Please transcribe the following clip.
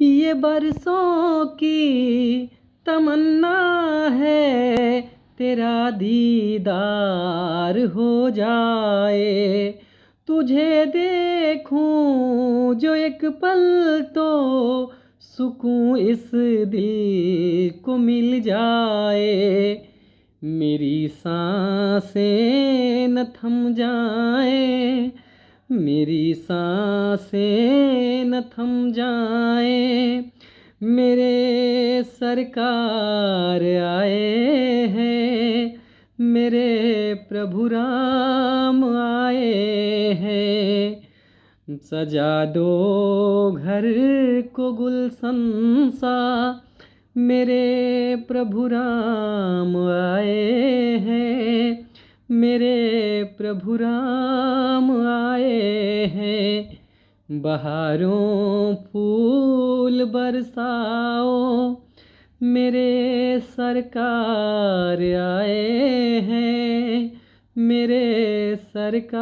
ये बरसों की तमन्ना है तेरा दीदार हो जाए। तुझे देखूं जो एक पल तो सुकून इस दिल को मिल जाए। मेरी सांसें न थम जाएं, मेरी सांसें न थम जाएं। मेरे सरकार आए हैं, मेरे प्रभु राम आए हैं। सजा दो घर को गुलशन सा, मेरे प्रभु राम आए हैं, मेरे प्रभु राम आए हैं। बहारों फूल बरसाओ, मेरे सरकार आए हैं, मेरे सरकार